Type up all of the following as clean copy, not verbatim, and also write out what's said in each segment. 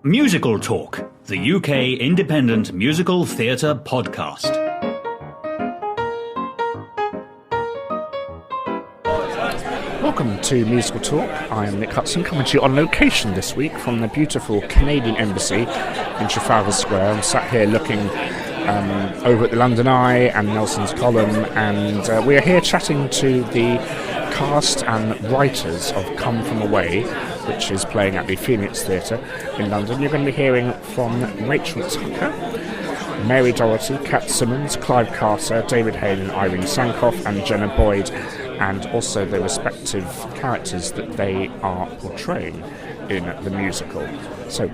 Musical Talk, the UK independent musical theatre podcast. Welcome to Musical Talk. I am Nick Hudson, coming to you on location this week from the beautiful Canadian Embassy in Trafalgar Square. I'm sat here looking over at the London Eye and Nelson's Column, and we are here chatting to the cast and writers of Come From Away, which is playing at the Pheonix Theatre in London. You're going to be hearing from Rachel Tucker, Mary Doherty, Kat Simmons, Clive Carter, David Hein and Irene Sankoff, and Jenna Boyd, and also the respective characters that they are portraying in the musical. So,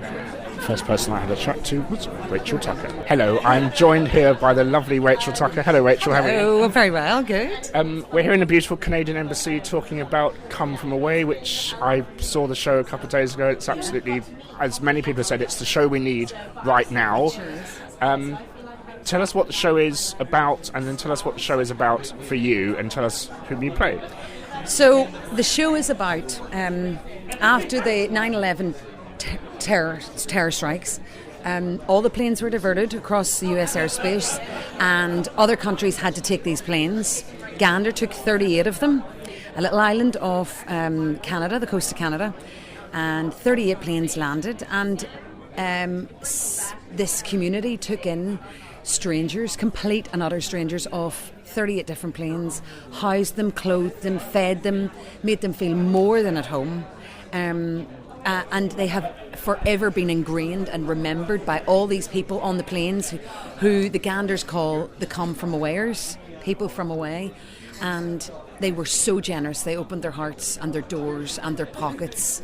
first person I had a chat to was Rachel Tucker. Hello, I'm joined here by the lovely Rachel Tucker. Hello, Rachel, how are you? Oh, very well, good. We're here in the beautiful Canadian Embassy talking about Come From Away, which I saw the show a couple of days ago. It's absolutely, as many people have said, it's the show we need right now. Sure. Tell us what the show is about, and then tell us what the show is about for you, and tell us whom you play. So, the show is about, after the 9/11 terror strikes, all the planes were diverted across the US airspace, and other countries had to take these planes. Gander took 38 of them, a little island off Canada, the coast of Canada, and 38 planes landed, and this community took in strangers, complete and utter strangers, off 38 different planes, housed them, clothed them, fed them, made them feel more than at home. And they have forever been ingrained and remembered by all these people on the planes who the Ganders call the Come From Awayers, people from away. And they were so generous. They opened their hearts and their doors and their pockets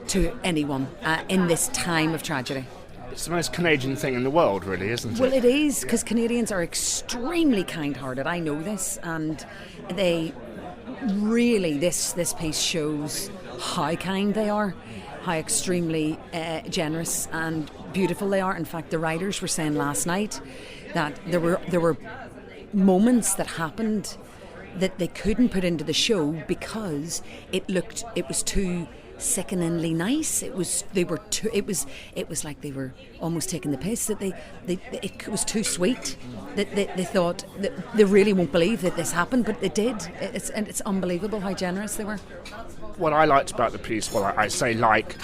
to anyone in this time of tragedy. It's the most Canadian thing in the world, really, isn't it? Well, it is, because Canadians are extremely kind-hearted. I know this, and they really, this piece shows how kind they are, how extremely generous and beautiful they are. In fact, the writers were saying last night that there were moments that happened that they couldn't put into the show because it was too sickeningly nice. It was like they were almost taking the piss, that it was too sweet, that they thought that they really won't believe that this happened, but it did. It's unbelievable how generous they were. What I liked about the piece, what I liked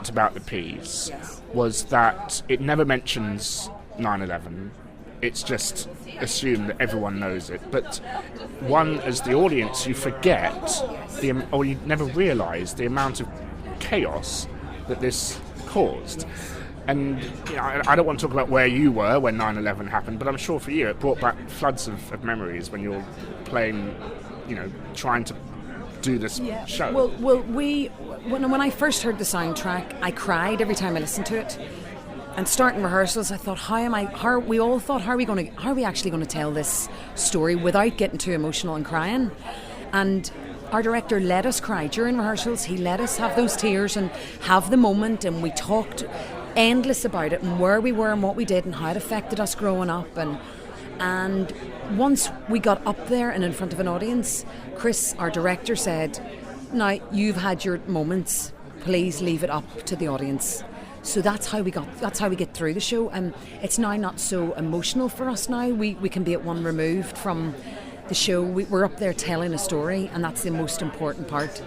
about the piece was that it never mentions 9/11. It's just assumed that everyone knows it. But one, as the audience, you forget, or you never realise the amount of chaos that this caused. And I don't want to talk about where you were when 9/11 happened, but I'm sure for you it brought back floods of memories when you're playing, trying to do this show. Well, when I first heard the soundtrack, I cried every time I listened to it. And starting rehearsals, I thought, how are we actually going to tell this story without getting too emotional and crying? And our director let us cry during rehearsals. He let us have those tears and have the moment, and we talked endless about it and where we were and what we did and how it affected us growing up. And once we got up there and in front of an audience, Chris, our director, said, "Now you've had your moments. Please leave it up to the audience." So that's how we get through the show, and it's now not so emotional for us now. We can be at one removed from the show. We're up there telling a story, and that's the most important part.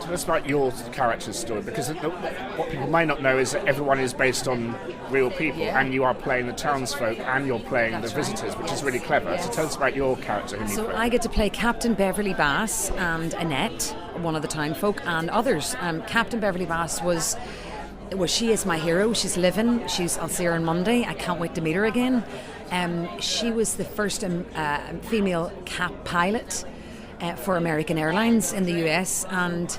Tell us about your character's story, because what people may not know is that everyone is based on real people, and you are playing the townsfolk and you're playing the visitors, which is really clever. Yeah. So tell us about your character. So I get to play Captain Beverly Bass and Annette, one of the townfolk, and others. Captain Beverly Bass she is my hero. She's living. I'll see her on Monday. I can't wait to meet her again. She was the first female cap pilot for American Airlines in the US, and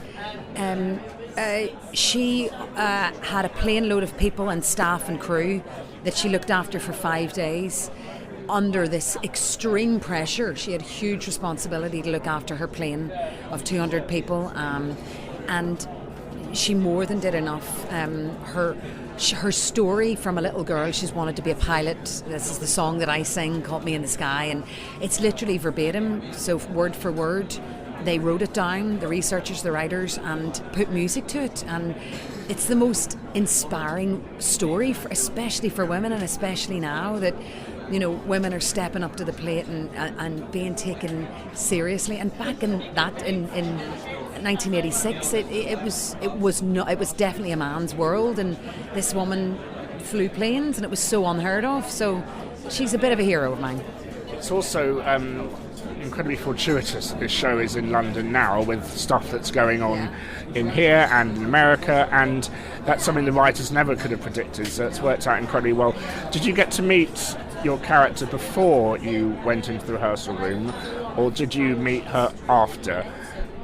she had a plane load of people and staff and crew that she looked after for 5 days under this extreme pressure. She had huge responsibility to look after her plane of 200 people, and she more than did enough. Her story from a little girl, she's wanted to be a pilot. This is the song that I sing, Caught Me in the Sky, and it's literally verbatim, so word for word they wrote it down, the researchers, the writers, and put music to it. And it's the most inspiring story, especially for women, and especially now that, you know, women are stepping up to the plate and being taken seriously. And back in 1986, it was definitely a man's world, and this woman flew planes, and it was so unheard of. So she's a bit of a hero of mine. It's also incredibly fortuitous that this show is in London now, with stuff that's going on in here and in America, and that's something the writers never could have predicted, so it's worked out incredibly well. Did you get to meet your character before you went into the rehearsal room, or did you meet her after?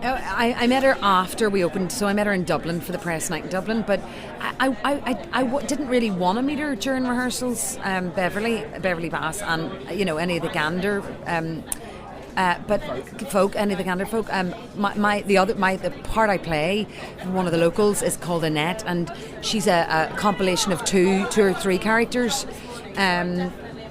I met her after we opened, so I met her in Dublin for the press night in Dublin, but I didn't really want to meet her during rehearsals. Beverly Bass, and, you know, any of the Gander folk. The part I play, one of the locals, is called Annette, and she's a compilation of two or three characters.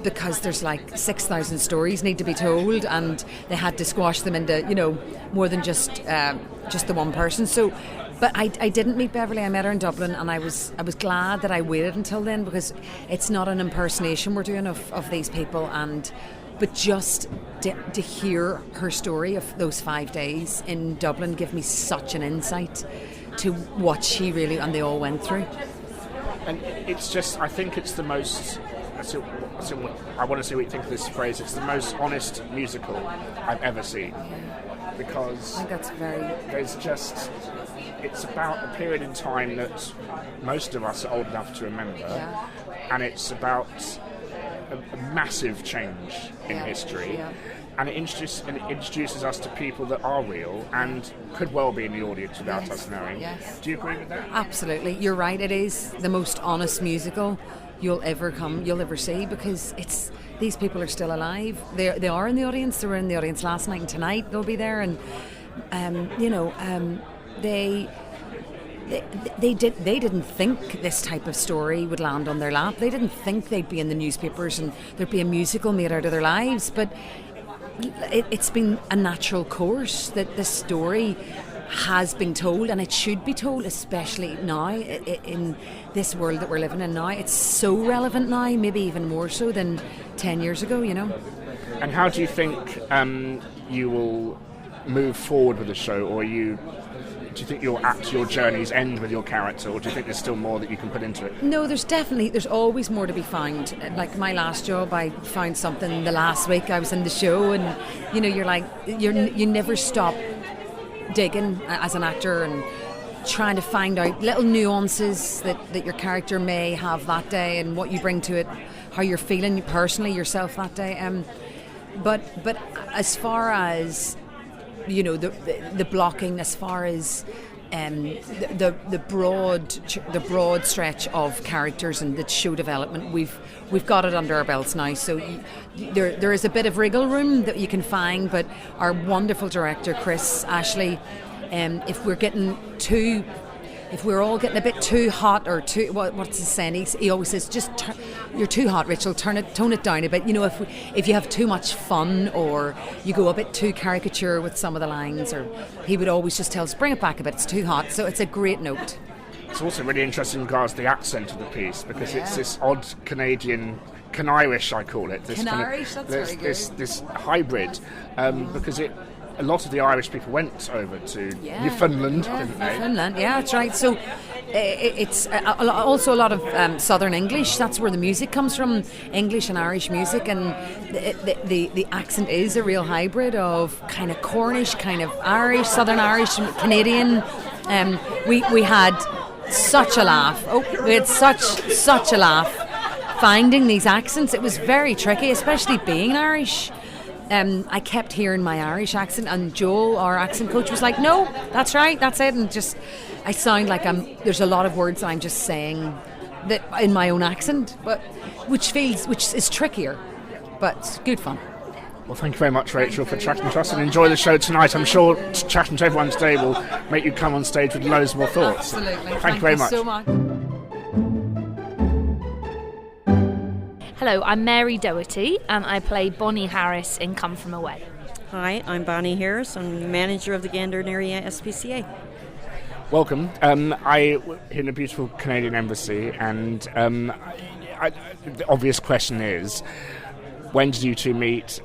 Because there's like 6,000 stories need to be told, and they had to squash them into, you know, more than just the one person. So, but I didn't meet Beverly. I met her in Dublin, and I was glad that I waited until then, because it's not an impersonation we're doing of these people, but just to hear her story of those 5 days in Dublin gave me such an insight to what she really and they all went through. And it's just, I think it's the most. I want to see what you think of this phrase. It's the most honest musical I've ever seen, because I think that's it's about a period in time that most of us are old enough to remember, and it's about a massive change in history, and it introduces us to people that are real and could well be in the audience without us knowing. Yes. Do you agree with that? Absolutely, you're right. It is the most honest musical you'll ever see, because these people are still alive. They are in the audience. They were in the audience last night, and tonight they'll be there. And they didn't think this type of story would land on their lap. They didn't think they'd be in the newspapers and there'd be a musical made out of their lives. But it's been a natural course that this story has been told, and it should be told, especially now in this world that we're living in now. It's so relevant now, maybe even more so than 10 years ago, you know. And how do you think you will move forward with the show, or do you think your journey's end with your character, or do you think there's still more that you can put into it? No, there's always more to be found. Like my last job, I found something the last week I was in the show, and you know, you never stop digging as an actor and trying to find out little nuances that your character may have that day, and what you bring to it, how you're feeling personally yourself that day. But as far as, you know, the blocking, as far as the broad stretch of characters and the show development, we've got it under our belts now. So there is a bit of wriggle room that you can find, but our wonderful director Chris Ashley, if we're all getting a bit too hot, or too, what's he saying? He always says, you're too hot, Rachel. Tone it down a bit. You know, if you have too much fun, or you go a bit too caricature with some of the lines, or he would always just tell us, bring it back a bit. It's too hot. So it's a great note. It's also really interesting in regards to the accent of the piece, because it's this odd Canadian, Can-Irish, I call it. Can-Irish, that's very good. This hybrid, because a lot of the Irish people went over to Newfoundland, didn't they? Newfoundland, yeah, that's right. So it's also a lot of Southern English. That's where the music comes from, English and Irish music, and the accent is a real hybrid of kind of Cornish, kind of Irish, Southern Irish, Canadian. We had such a laugh. We had such a laugh finding these accents. It was very tricky, especially being Irish. I kept hearing my Irish accent, and Joel, our accent coach, was like, no, that's right, that's it. And just, I sound like there's a lot of words that I'm just saying that in my own accent, but which is trickier, but it's good fun. Well, thank you very much, Rachel, for chatting to us, and enjoy the show tonight. I'm sure chatting to everyone today will make you come on stage with loads more thoughts. Absolutely. Thank you very much. So much. Hello, I'm Mary Doherty, and I play Bonnie Harris in Come From Away. Hi, I'm Bonnie Harris. I'm manager of the Gander Area SPCA. Welcome. I in the beautiful Canadian Embassy, and the obvious question is, when did you two meet?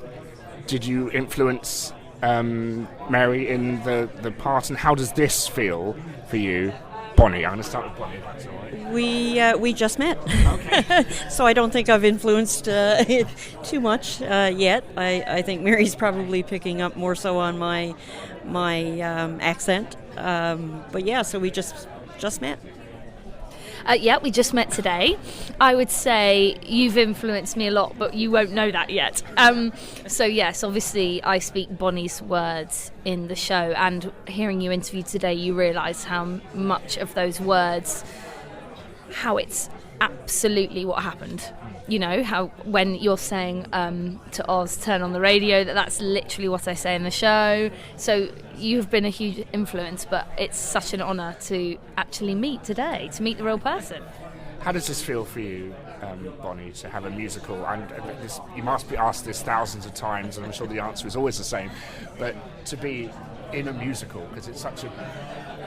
Did you influence Mary in the part, and how does this feel for you? Bonnie, I'm going to start with Bonnie, if that's all right. We just met. Okay. So I don't think I've influenced too much yet. I think Mary's probably picking up more so on my accent. But yeah, so we just met. Yeah, we just met today. I would say you've influenced me a lot, but you won't know that yet. So yes, obviously I speak Bonnie's words in the show, and hearing you interviewed today, you realise how much of those words, how it's absolutely what happened. You know, how when you're saying to Oz, turn on the radio, that's literally what I say in the show. So you've been a huge influence, but it's such an honour to actually meet today, to meet the real person. How does this feel for you, Bonnie, to have a musical? And you must be asked this thousands of times, and I'm sure the answer is always the same, but to be in a musical, because it's such a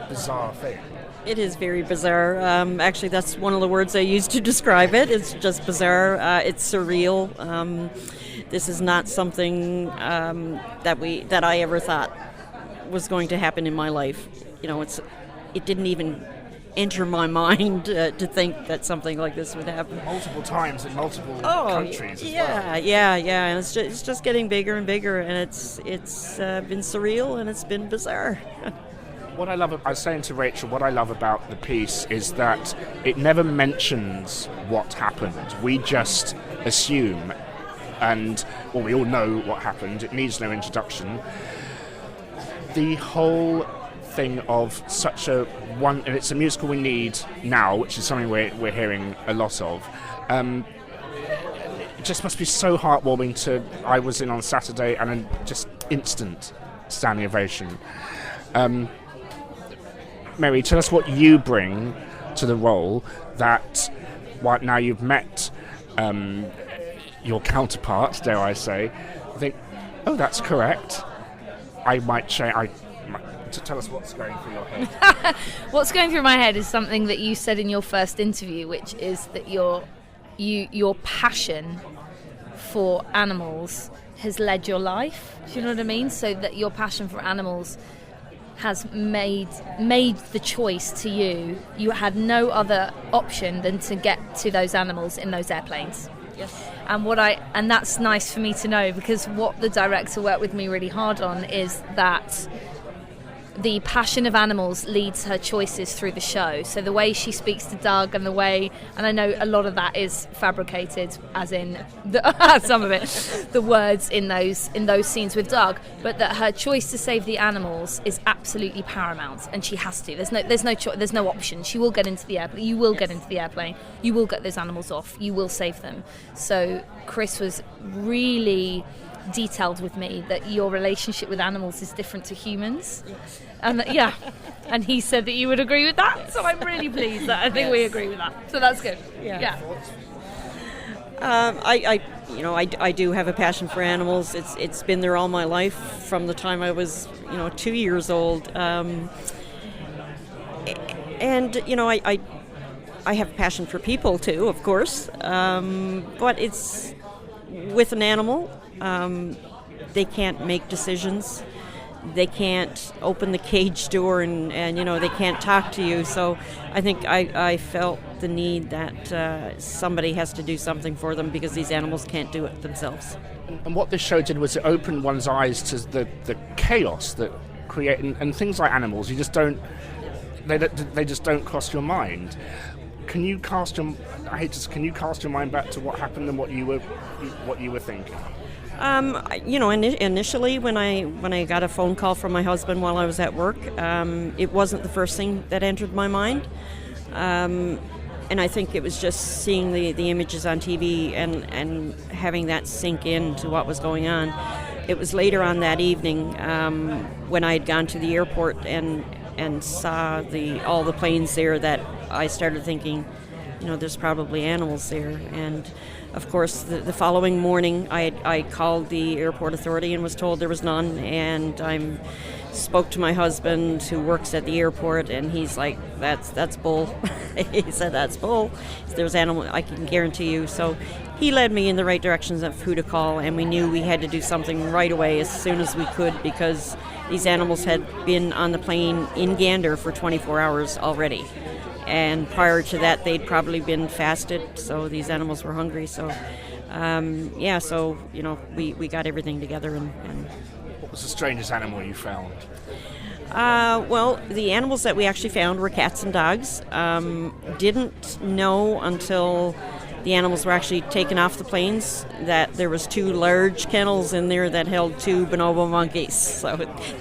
bizarre thing. It is very bizarre. Actually, that's one of the words I use to describe it. It's just bizarre. It's surreal. This is not something that I ever thought was going to happen in my life. You know, it didn't even enter my mind to think that something like this would happen. Multiple times in multiple countries as well. Yeah. And it's just getting bigger and bigger, and it's been surreal and it's been bizarre. What I love, I was saying to Rachel, what I love about the piece is that it never mentions what happened. We just assume, and well, we all know what happened. It needs no introduction. The whole thing of such a one, and it's a musical we need now, which is something we're hearing a lot of. It just must be so heartwarming to. I was in on Saturday, and then just instant standing ovation. Mary, tell us what you bring to the role that right now you've met your counterpart, dare I say, think, oh, that's correct. I might change. Tell us what's going through your head. What's going through my head is something that you said in your first interview, which is that your passion for animals has led your life. Do you know what I mean? So that your passion for animals has made the choice to you. You had no other option than to get to those animals in those airplanes. Yes. And that's nice for me to know, because what the director worked with me really hard on is that the passion of animals leads her choices through the show. So the way she speaks to Doug, and I know a lot of that is fabricated, as in some of it, the words in those scenes with Doug, but that her choice to save the animals is absolutely paramount, and she has to. There's no option. She will get into the airplane. You will get into the airplane. You will get those animals off. You will save them. So Chris was really detailed with me that your relationship with animals is different to humans. And he said that you would agree with that, so I'm really pleased that I think we agree with that, so that's good. I do have a passion for animals. It's been there all my life, from the time I was 2 years old, and I have a passion for people too, of course, but it's with an animal. They can't make decisions. They can't open the cage door and they can't talk to you. So I think I felt the need that somebody has to do something for them, because these animals can't do it themselves. And what this show did was it opened one's eyes to the chaos that create, and things like animals, you just don't, they just don't cross your mind. Can you cast your mind back to what happened and what you were thinking? Initially when I got a phone call from my husband while I was at work, it wasn't the first thing that entered my mind. And I think it was just seeing the images on TV and having that sink in to what was going on. It was later on that evening when I had gone to the airport and saw all the planes there that I started thinking, there's probably animals there. And of course, the following morning, I called the airport authority and was told there was none. And I spoke to my husband, who works at the airport, and he's like, "That's bull." He said, "That's bull. If there's animal, I can guarantee you." So he led me in the right directions of who to call, and we knew we had to do something right away as soon as we could, because these animals had been on the plane in Gander for 24 hours already. And prior to that, they'd probably been fasted, so these animals were hungry. So, we got everything together. And What was the strangest animal you found? Well, the animals that we actually found were cats and dogs. Didn't know until the animals were actually taken off the planes that there was 2 large kennels in there that held 2 bonobo monkeys. So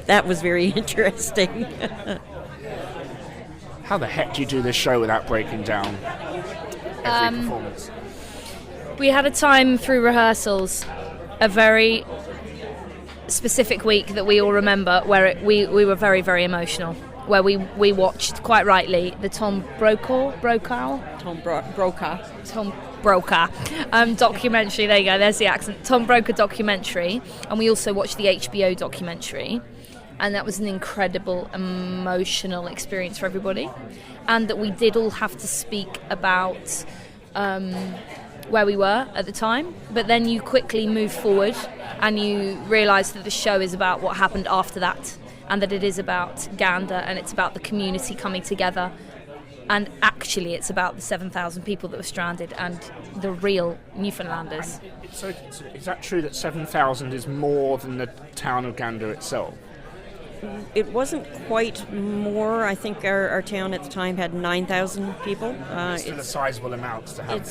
that was very interesting. How the heck do you do this show without breaking down every performance? We had a time through rehearsals, a very specific week that we all remember, where we were very, very emotional, where we watched, quite rightly, the Tom Brokaw documentary. There you go, there's the accent. Tom Brokaw documentary, and we also watched the HBO documentary. And that was an incredible emotional experience for everybody. And that we did all have to speak about where we were at the time. But then you quickly move forward and you realise that the show is about what happened after that. And that it is about Gander, and it's about the community coming together. And actually it's about the 7,000 people that were stranded and the real Newfoundlanders. So is that true that 7,000 is more than the town of Gander itself? It wasn't quite more. I think our town at the time had 9,000 people. It's still a sizable amount to have.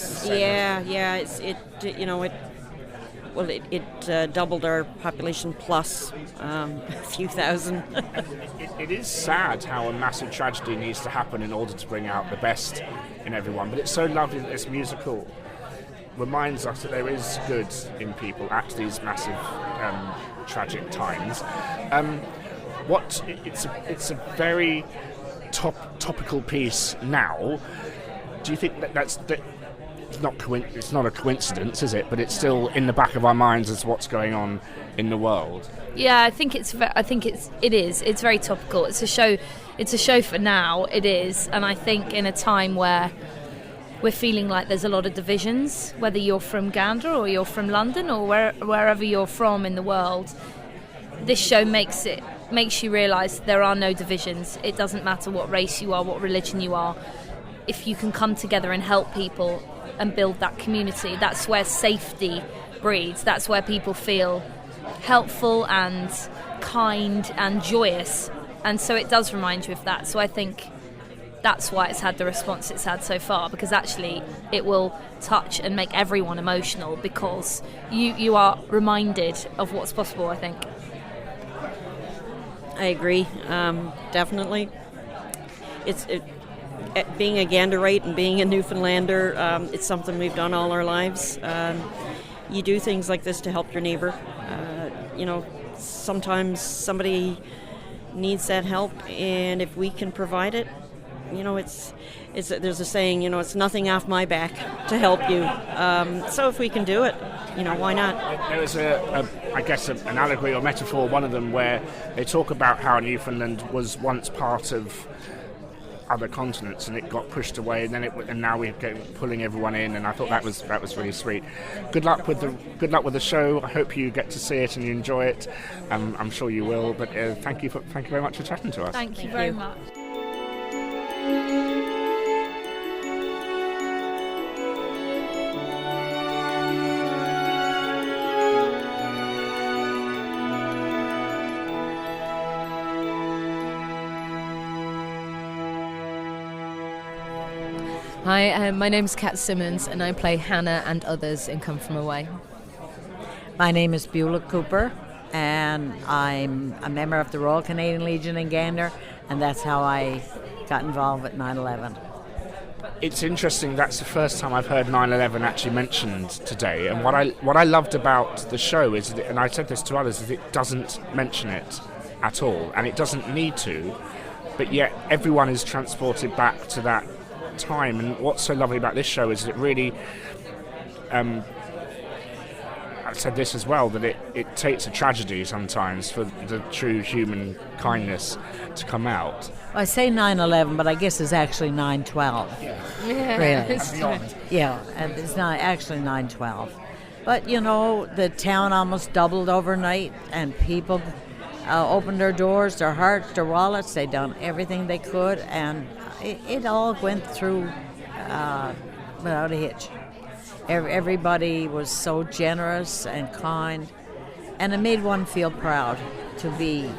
It doubled our population plus a few thousand. It is sad how a massive tragedy needs to happen in order to bring out the best in everyone. But it's so lovely that this musical reminds us that there is good in people at these massive tragic times. It's a very topical piece now. Do you think that it's not a coincidence, is it? But it's still in the back of our minds as what's going on in the world. Yeah, I think it is. It's very topical. It's a show. It's a show for now. It is, and I think in a time where we're feeling like there's a lot of divisions, whether you're from Gander or you're from London or wherever you're from in the world, this show makes you realise there are no divisions. It doesn't matter what race you are, what religion you are. If you can come together and help people and build that community, that's where safety breeds. That's where people feel helpful and kind and joyous. And so it does remind you of that. So I think that's why it's had the response it's had so far, because actually it will touch and make everyone emotional, because you are reminded of what's possible, I think. I agree, definitely. Being a Ganderite and being a Newfoundlander, it's something we've done all our lives. You do things like this to help your neighbour. Sometimes somebody needs that help, and if we can provide it, there's a saying, it's nothing off my back to help you. So if we can do it, why not? There was an allegory or metaphor, one of them, where they talk about how Newfoundland was once part of other continents and it got pushed away, and now we're pulling everyone in, and I thought that was really sweet. Good luck with the show. I hope you get to see it and you enjoy it. I'm sure you will. But thank you very much for chatting to us. Thank you very much. Hi, my name's Kat Simmons and I play Hannah and others in Come From Away. My name is Beulah Cooper and I'm a member of the Royal Canadian Legion in Gander, and that's how I got involved with 9/11. It's interesting, that's the first time I've heard 9/11 actually mentioned today, and what I loved about the show is, and I said this to others, is it doesn't mention it at all, and it doesn't need to, but yet everyone is transported back to that time. And what's so lovely about this show is it really, I've said this as well, that it takes a tragedy sometimes for the true human kindness to come out. I say 9/11, but I guess it's actually 9/12. Really. Yeah, and it's not actually 9/12. But, you know, the town almost doubled overnight, and people opened their doors, their hearts, their wallets. They done everything they could, and it all went through without a hitch. Everybody was so generous and kind, and it made one feel proud to be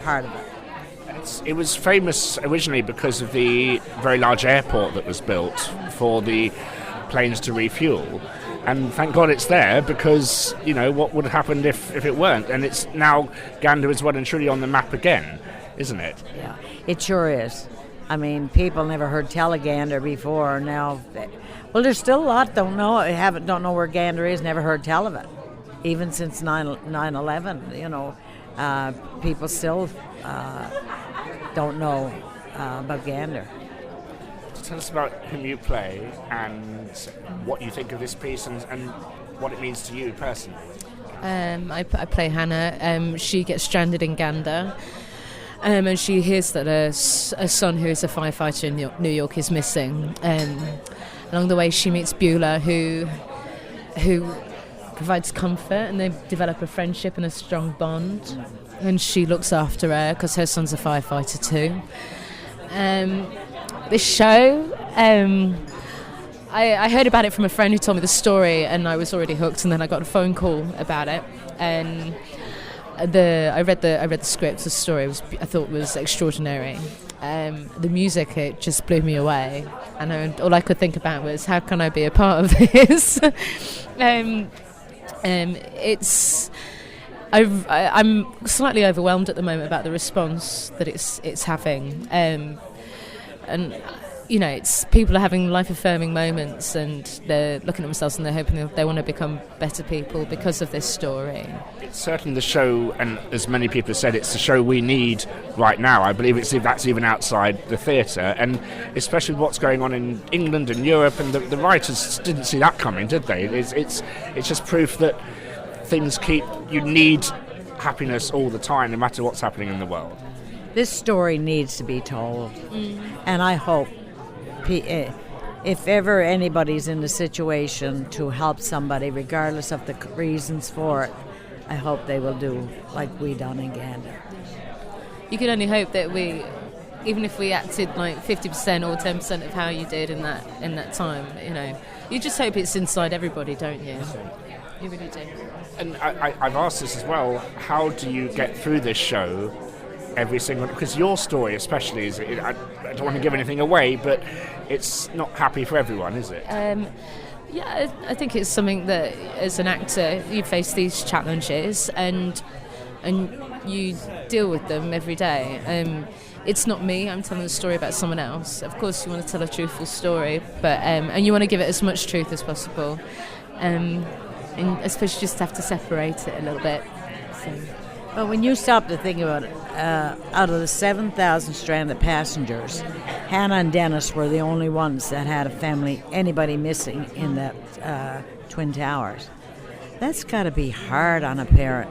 part of it. It was famous originally because of the very large airport that was built for the planes to refuel. And thank God it's there, because, you know, what would have happened if it weren't? And it's now, Gander is well and truly on the map again, isn't it? Yeah, it sure is. I mean, people never heard tell of Gander before. Now, well, there's still a lot don't know where Gander is, never heard tell of it. Even since 9/11, you know, people still don't know about Gander. Tell us about whom you play and what you think of this piece and what it means to you personally. I play Hannah. She gets stranded in Gander, and she hears that a son who is a firefighter in New York is missing. Along the way, she meets Beulah, who provides comfort, and they develop a friendship and a strong bond. And she looks after her because her son's a firefighter too. This show, I heard about it from a friend who told me the story, and I was already hooked. And then I got a phone call about it, and I read the script. The story I thought was extraordinary. The music, it just blew me away, and all I could think about was, how can I be a part of this? I'm slightly overwhelmed at the moment about the response that it's having. And, you know, it's people are having life-affirming moments, and they're looking at themselves and they're hoping they want to become better people because of this story. It's certainly the show, and as many people have said, it's the show we need right now. I believe that's even outside the theatre, and especially with what's going on in England and Europe, and the writers didn't see that coming, did they? It's just proof that you need happiness all the time, no matter what's happening in the world. This story needs to be told, and I hope if ever anybody's in the situation to help somebody, regardless of the reasons for it, I hope they will do like we done in Gander. You can only hope that even if we acted like 50% or 10% of how you did in that time, you know, you just hope it's inside everybody, don't you? You really do. And I've asked this as well, how do you get through this show every single... Because your story especially, I don't want to give anything away, but it's not happy for everyone, is it? Yeah, I think it's something that, as an actor, you face these challenges and you deal with them every day. It's not me, I'm telling a story about someone else. Of course you want to tell a truthful story, but and you want to give it as much truth as possible. And I suppose you just have to separate it a little bit. So. Well, when you stop to think about it, out of the 7,000 stranded passengers, Hannah and Dennis were the only ones that had anybody missing in that Twin Towers. That's got to be hard on a parent.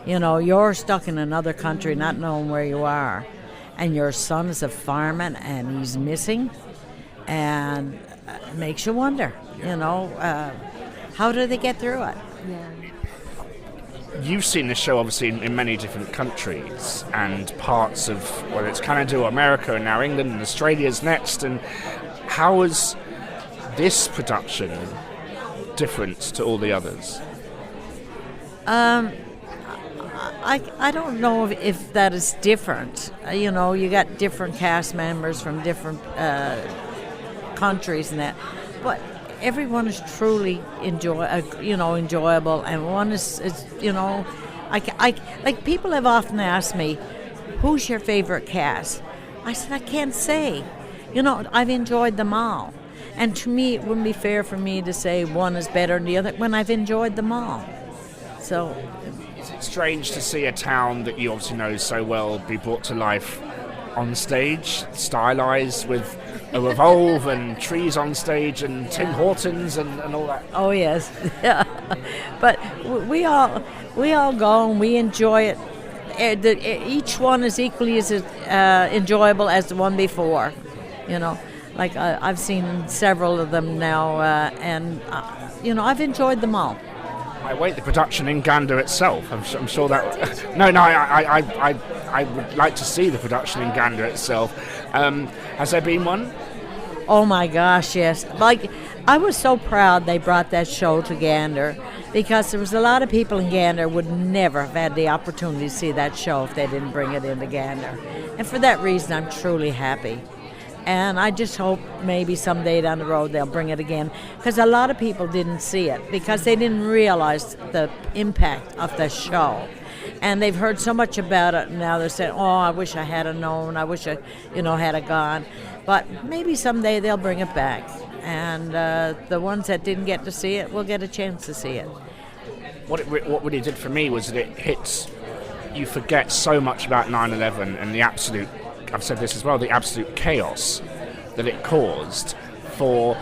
You know, you're stuck in another country not knowing where you are, and your son is a fireman and he's missing, and it makes you wonder, you know, how do they get through it? Yeah. You've seen this show obviously in many different countries and parts of, whether it's Canada or America and now England and Australia's next, and how is this production different to all the others? I don't know if that is different. You know, you got different cast members from different countries and that, but everyone is truly enjoyable, and one is you know, I like, people have often asked me, who's your favorite cast? I said, I can't say. You know, I've enjoyed them all, and to me it wouldn't be fair for me to say one is better than the other when I've enjoyed them all. So is it strange to see a town that you obviously know so well be brought to life on stage, stylized with a revolve and trees on stage and Tim Hortons and all that. Oh yes, yeah. But we all go and we enjoy it. Each one is equally as enjoyable as the one before. You know, like I've seen several of them now, and I've enjoyed them all. I wait the production in Gander itself. I'm sure that. No, I would like to see the production in Gander itself. Has there been one? Oh my gosh, yes. Like, I was so proud they brought that show to Gander, because there was a lot of people in Gander would never have had the opportunity to see that show if they didn't bring it into Gander. And for that reason, I'm truly happy. And I just hope maybe someday down the road they'll bring it again, because a lot of people didn't see it because they didn't realize the impact of the show. And they've heard so much about it, and now they're saying, oh, I wish I had known, I wish I, had gone. But maybe someday they'll bring it back. And the ones that didn't get to see it will get a chance to see it. What really did for me was that it hits, you forget so much about 9/11 and the absolute, I've said this as well, the absolute chaos that it caused for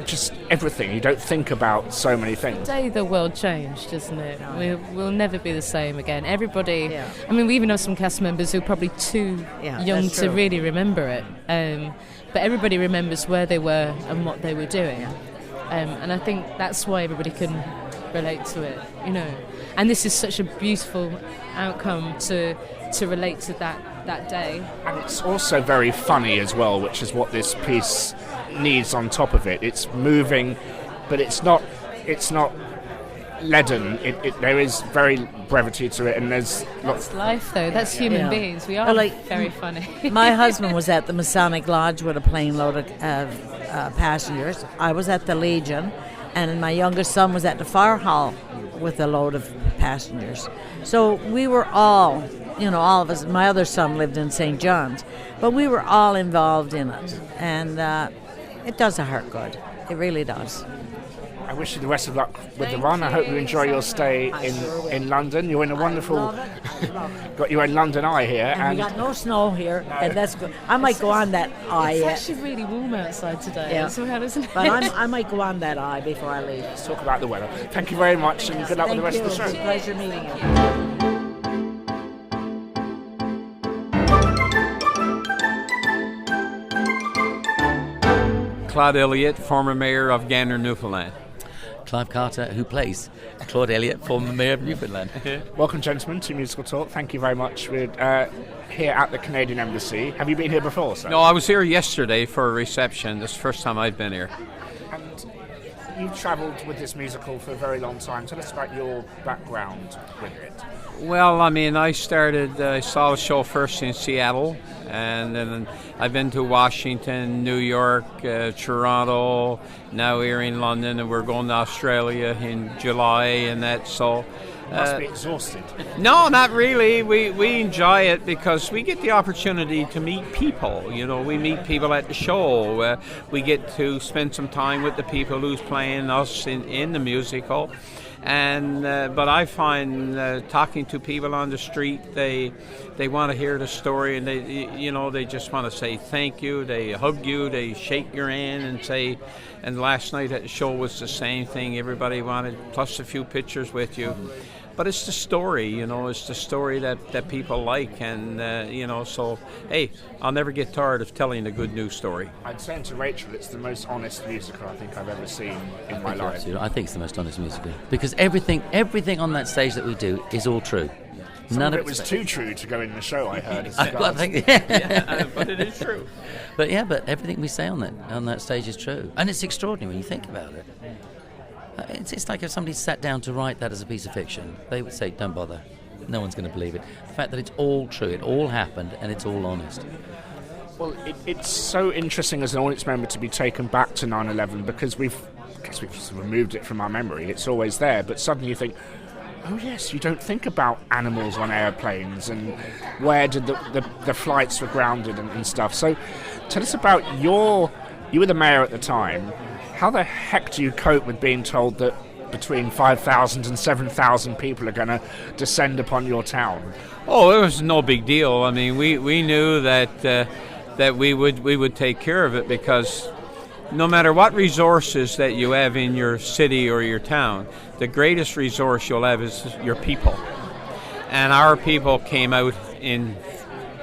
just everything. You don't think about so many things. The day the world changed, isn't it? We'll never be the same again. Everybody, I mean, we even have some cast members who are probably too young to really remember it. But everybody remembers where they were and what they were doing. And I think that's why everybody can relate to it, And this is such a beautiful outcome to relate to that day. And it's also very funny as well, which is what this piece needs on top of it. It's moving, but it's not leaden. There is very brevity to it, and there's lots. That's life, though. That's human beings. We are very funny. My husband was at the Masonic Lodge with a plane load of passengers. I was at the Legion, and my youngest son was at the fire hall with a load of passengers. So we were all, all of us. My other son lived in St. John's, but we were all involved in it, and it does a heart good. It really does. I wish you the best of luck with the run. I hope you enjoy your stay in London. You're in a wonderful, got your own London Eye here. And we got no snow here, and that's good. I might go on that eye. It's actually really warm outside today as well, isn't it? But I might go on that eye before I leave. Let's talk about the weather. Thank you very much, and good luck with the rest of the show. It's a pleasure meeting you. Claude Elliott, former mayor of Gander, Newfoundland. Clive Carter, who plays Claude Elliott, former mayor of Newfoundland. Welcome, gentlemen, to Musical Talk. Thank you very much. We're here at the Canadian Embassy. Have you been here before, sir? No, I was here yesterday for a reception. This is the first time I've been here. And you've travelled with this musical for a very long time. Tell us about your background with it. Well, I mean, I saw the show first in Seattle, and then I've been to Washington, New York, Toronto, now here in London, and we're going to Australia in July, and that, so... Must be exhausted. No, not really. We enjoy it because we get the opportunity to meet people. We meet people at the show. We get to spend some time with the people who's playing us in the musical. And but I find talking to people on the street, they want to hear the story, and they just want to say thank you. They hug you, they shake your hand and say. And last night at the show was the same thing. Everybody wanted plus a few pictures with you. But it's the story, it's the story that people like, and, so, hey, I'll never get tired of telling a good news story. I'd say to Rachel, it's the most honest musical I think I've ever seen in my life. Absolutely. I think it's the most honest musical, because everything on that stage that we do is all true. None of it was too true to go in the show, I heard. I think, but it is true. But everything we say on that stage is true. And it's extraordinary when you think about it. It's like if somebody sat down to write that as a piece of fiction, they would say, don't bother. No one's going to believe it. The fact that it's all true, it all happened, and it's all honest. Well, it's so interesting as an audience member to be taken back to 9/11 because we've removed it from our memory. It's always there, but suddenly you think, oh yes, you don't think about animals on airplanes and where did the flights were grounded and stuff. So tell us about you were the mayor at the time. How the heck do you cope with being told that between 5,000 and 7,000 people are going to descend upon your town? Oh, it was no big deal. I mean, we knew that we would take care of it, because no matter what resources that you have in your city or your town, the greatest resource you'll have is your people. And our people came out in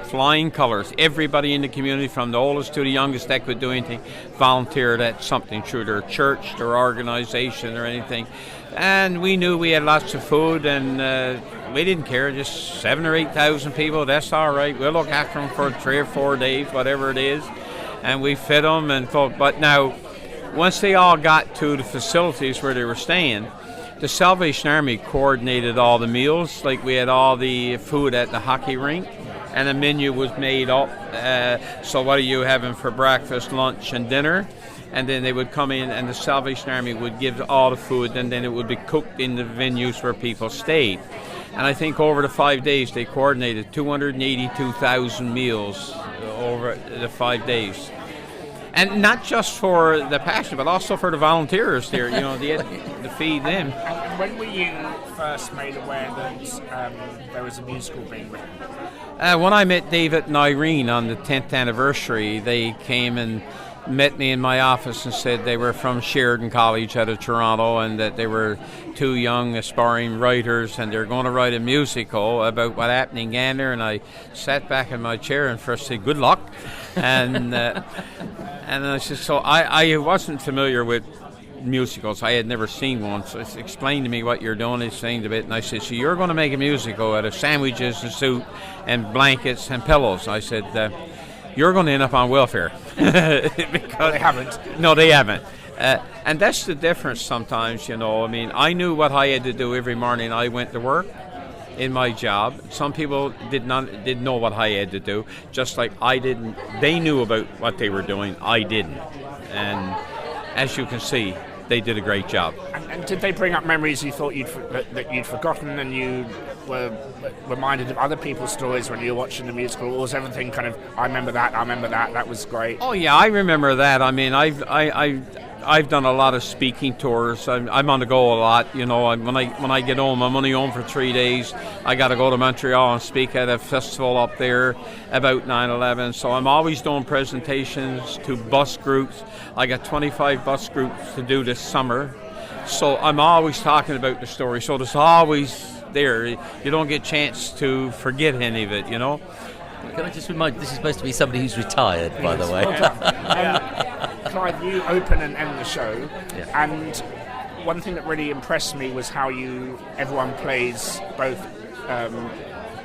flying colours. Everybody in the community, from the oldest to the youngest that could do anything, volunteered at something through their church, their organisation or anything. And we knew we had lots of food, and we didn't care. Just 7,000 or 8,000 people, that's all right. We'll look after them for 3 or 4 days, whatever it is. And we fed them and thought. But now, once they all got to the facilities where they were staying, the Salvation Army coordinated all the meals. Like, we had all the food at the hockey rink, and a menu was made up. So what are you having for breakfast, lunch, and dinner? And then they would come in, and the Salvation Army would give all the food, and then it would be cooked in the venues where people stayed. And I think over the 5 days, they coordinated 282,000 meals over the 5 days. And not just for the passion, but also for the volunteers there, to feed them. And when were you first made aware that there was a musical being written? When I met David and Irene on the 10th anniversary, they came and met me in my office and said they were from Sheridan College out of Toronto, and that they were 2 young aspiring writers, and they're going to write a musical about what happened in Gander. And I sat back in my chair and first said, good luck. And and I said, so I wasn't familiar with musicals. I had never seen one. So it's explained to me what you're doing, explained a bit. And I said, so you're going to make a musical out of sandwiches and soup and blankets and pillows. I said, you're going to end up on welfare. Because they haven't. No, they haven't. And that's the difference sometimes, I mean, I knew what I had to do every morning I went to work in my job. Some people didn't know what I had to do, just like I didn't. They knew about what they were doing. I didn't. And as you can see, they did a great job. And did they bring up memories you thought that you'd forgotten, and you were reminded of other people's stories when you were watching the musical? Or was everything kind of, I remember that was great? Oh yeah, I remember that. I mean, I've done a lot of speaking tours. I'm on the go a lot. When I get home, I'm only home for 3 days. I got to go to Montreal and speak at a festival up there about 9/11. So I'm always doing presentations to bus groups. I got 25 bus groups to do this summer. So I'm always talking about the story. So there's always there. You don't get a chance to forget any of it, Can I just remind you, this is supposed to be somebody who's retired, by the way. Clive, you open and end the show, yeah. And one thing that really impressed me was how everyone plays both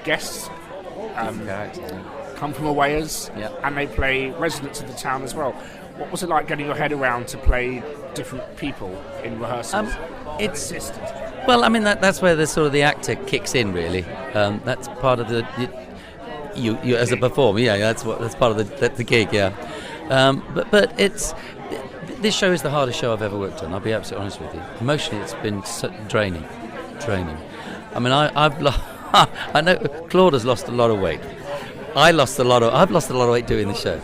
guests, come from awayers, yeah. And they play residents of the town as well. What was it like getting your head around to play different people in rehearsals? Well, I mean, that's where the actor kicks in, really. That's part of you as a performer, yeah. That's part of the gig, yeah. But this show is the hardest show I've ever worked on. I'll be absolutely honest with you. Emotionally, it's been draining. I mean, I know Claude has lost a lot of weight. I've lost a lot of weight doing the show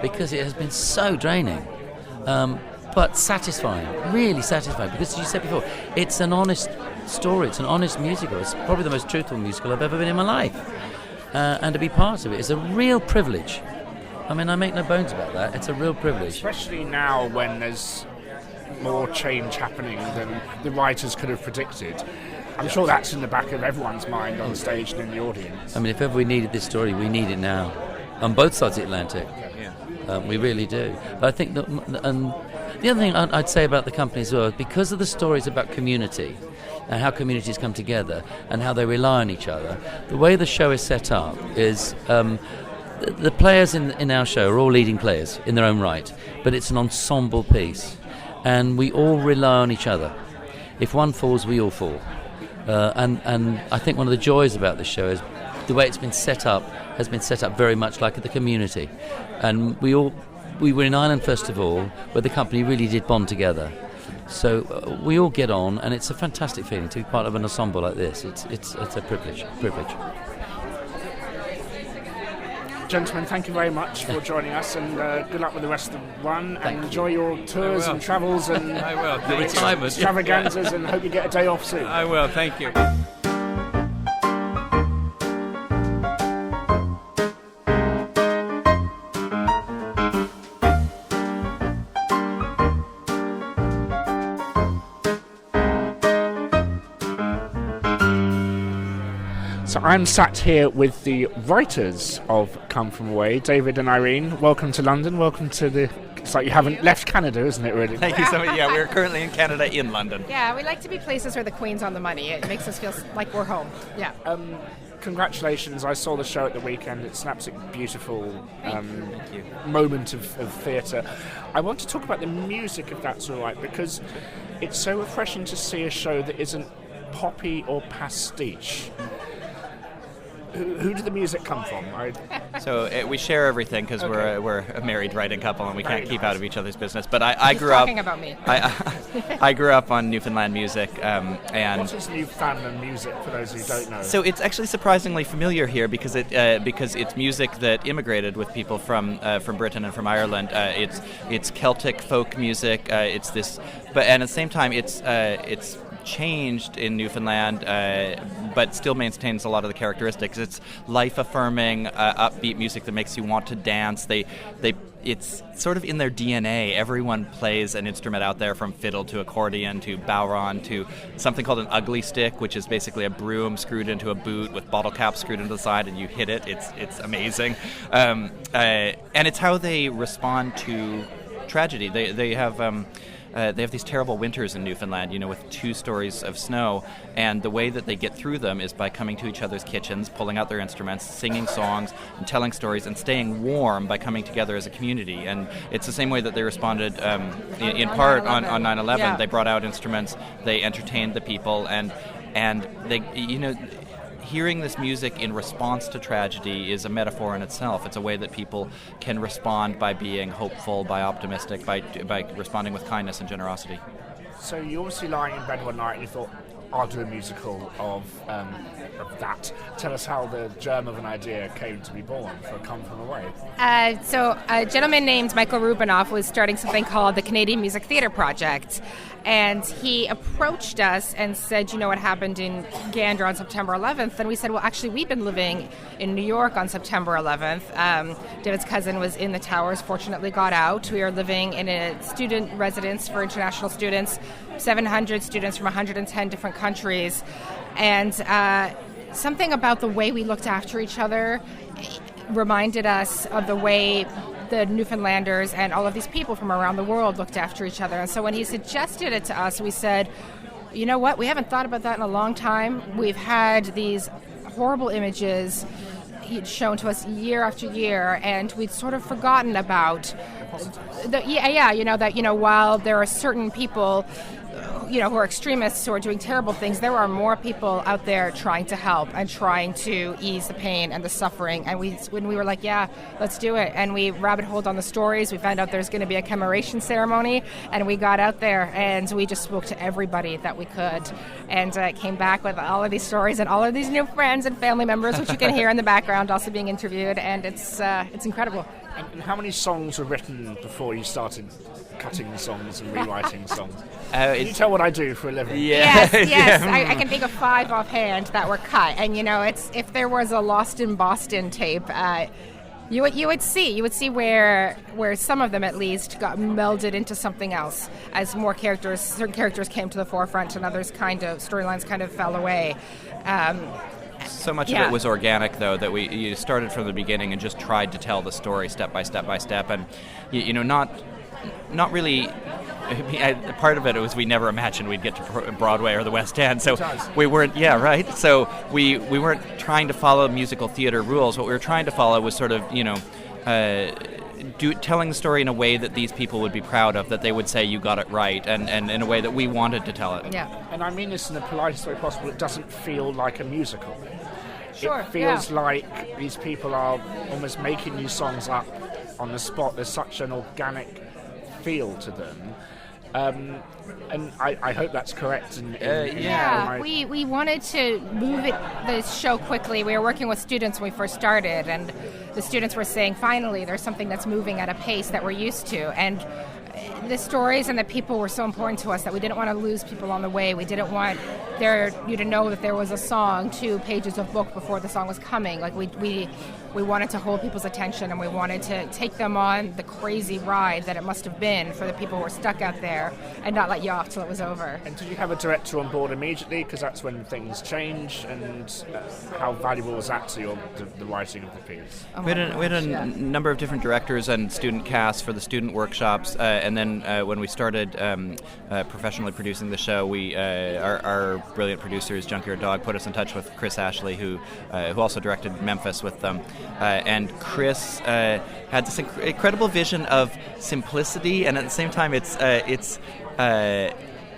because it has been so draining, but satisfying, really satisfying. Because as you said before, it's an honest story. It's an honest musical. It's probably the most truthful musical I've ever been in my life. And to be part of it is a real privilege. I mean, I make no bones about that. It's a real privilege. Especially now when there's more change happening than the writers could have predicted. I'm sure that's in the back of everyone's mind on stage and in the audience. I mean, if ever we needed this story, we need it now. On both sides of the Atlantic. We really do. But I think that, and the other thing I'd say about the company as well, because of the stories about community and how communities come together and how they rely on each other, the way the show is set up is the players in our show are all leading players in their own right, but it's an ensemble piece, and we all rely on each other. If one falls, we all fall. And I think one of the joys about this show is the way it's been set up has been set up very much like the community. And we were in Ireland first of all, where the company really did bond together. So we all get on, and it's a fantastic feeling to be part of an ensemble like this. It's a privilege. Gentlemen, thank you very much for joining us, and good luck with the rest of the run, and enjoy your tours and travels and extravaganzas, and hope you get a day off soon. I will, thank you. So I'm sat here with the writers of Come From Away, David and Irene. Welcome to London. Welcome to the... It's like you haven't left Canada, isn't it, really? Thank you so much. Yeah, we're currently in Canada, in London. Yeah, we like to be places where the Queen's on the money. It makes us feel like we're home. Yeah. Congratulations. I saw the show at the weekend. It's an absolutely beautiful moment of theatre. I want to talk about the music, if that's all right, because it's so refreshing to see a show that isn't poppy or pastiche. Who did the music come from? So we share everything because we're a married writing couple and we can't keep out of each other's business. But I grew up. Talking about me. I grew up on Newfoundland music. And what is Newfoundland music for those who don't know? So it's actually surprisingly familiar here because it's music that immigrated with people from Britain and from Ireland. It's Celtic folk music. It's this, and at the same time it's changed in Newfoundland, but still maintains a lot of the characteristics. It's life-affirming, upbeat music that makes you want to dance. It's sort of in their DNA. Everyone plays an instrument out there, from fiddle to accordion to bowron to something called an ugly stick, which is basically a broom screwed into a boot with bottle caps screwed into the side, and you hit it. It's amazing, and it's how they respond to tragedy. They have these terrible winters in Newfoundland, with 2 stories of snow, and the way that they get through them is by coming to each other's kitchens, pulling out their instruments, singing songs, and telling stories, and staying warm by coming together as a community. And it's the same way that they responded in part on 9/11. Yeah. They brought out instruments, they entertained the people, and they, hearing this music in response to tragedy is a metaphor in itself. It's a way that people can respond by being hopeful, by optimistic, by responding with kindness and generosity. So you obviously lying in bed one night and you thought, I'll do a musical of that. Tell us how the germ of an idea came to be born for Come From Away. So a gentleman named Michael Rubinoff was starting something called the Canadian Music Theatre Project. And he approached us and said, what happened in Gander on September 11th? And we said, well, actually, we've been living in New York on September 11th. David's cousin was in the towers, fortunately got out. We are living in a student residence for international students, 700 students from 110 different countries. And something about the way we looked after each other reminded us of the way the Newfoundlanders and all of these people from around the world looked after each other. And so when he suggested it to us, we said, you know what, we haven't thought about that in a long time. We've had these horrible images shown to us year after year, and we'd sort of forgotten about while there are certain people who are extremists who are doing terrible things, there are more people out there trying to help and trying to ease the pain and the suffering. And when we were like, yeah, let's do it. And we rabbit-holed on the stories. We found out there's going to be a commemoration ceremony, and we got out there and we just spoke to everybody that we could, and came back with all of these stories and all of these new friends and family members, which you can hear in the background also being interviewed, and it's incredible. And how many songs were written before you started cutting the songs and rewriting songs? Can you tell what I do for a living? Yes. I can think of 5 offhand that were cut. And it's if there was a Lost in Boston tape, you would see where some of them at least got melded into something else as certain characters came to the forefront and others storylines kind of fell away. So much of it was organic, though, that you started from the beginning and just tried to tell the story step by step by step, and not really. Part of it was we never imagined we'd get to Broadway or the West End, so we weren't. Yeah, right. So we weren't trying to follow musical theater rules. What we were trying to follow was sort of telling the story in a way that these people would be proud of, that they would say you got it right, and in a way that we wanted to tell it. Yeah. And I mean this in the politest way possible. It doesn't feel like a musical. Sure. It feels like these people are almost making these songs up on the spot. There's such an organic feel to them. And I hope that's correct. We wanted to move the show quickly. We were working with students when we first started, and the students were saying, finally, there's something that's moving at a pace that we're used to. And the stories and the people were so important to us that we didn't want to lose people on the way. We didn't want you to know that there was a song, 2 pages of book before the song was coming. Like we wanted to hold people's attention, and we wanted to take them on the crazy ride that it must have been for the people who were stuck out there, and not let you off till it was over. And did you have a director on board immediately? Because that's when things change. And how valuable was that to the writing of the piece? We had a number of different directors and student casts for the student workshops, and then when we started professionally producing the show, our brilliant producers, Junkyard Dog, put us in touch with Chris Ashley, who also directed Memphis with them. And Chris had this incredible vision of simplicity, and at the same time, it's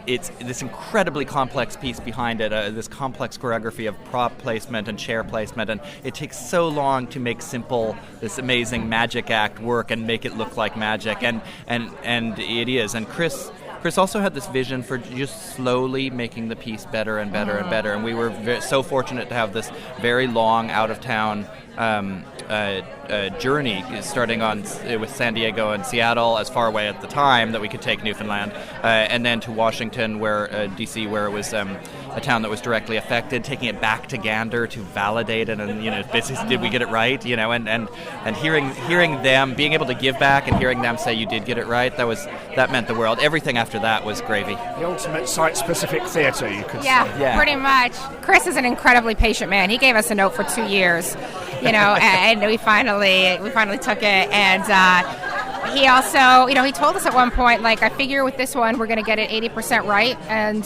this incredibly complex piece behind it, this complex choreography of prop placement and chair placement, and it takes so long to make simple, this amazing magic act work and make it look like magic, and it is. And Chris also had this vision for just slowly making the piece better and better and better, and we were so fortunate to have this very long out-of-town journey, starting with San Diego and Seattle, as far away at the time that we could take Newfoundland, and then to Washington, D.C., where it was a town that was directly affected, taking it back to Gander to validate it, and basically, did we get it right? And hearing them, being able to give back and hearing them say you did get it right, that meant the world. Everything after that was gravy. The ultimate site-specific theatre, you could say. Yeah, pretty much. Chris is an incredibly patient man. He gave us a note for 2 years, and we finally took it. And he also, he told us at one point, like, I figure with this one we're going to get it 80% right, and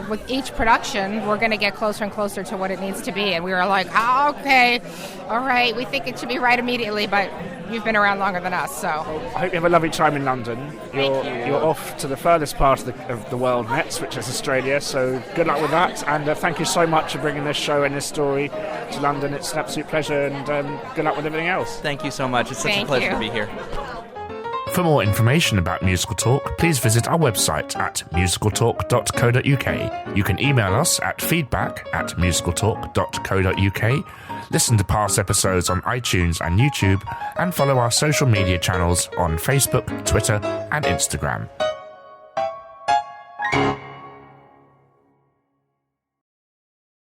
with each production we're going to get closer and closer to what it needs to be. And we were like, okay, all right, we think it should be right immediately, but you've been around longer than us, so. I hope you have a lovely time in London. You're off to the furthest part of the world next, which is Australia, so good luck with that, and thank you so much for bringing this show and this story to London. It's an absolute pleasure, and good luck with everything else. Thank you so much. It's such a pleasure to be here. For more information about Musical Talk, please visit our website at musicaltalk.co.uk. You can email us at feedback@musicaltalk.co.uk, listen to past episodes on iTunes and YouTube, and follow our social media channels on Facebook, Twitter, and Instagram.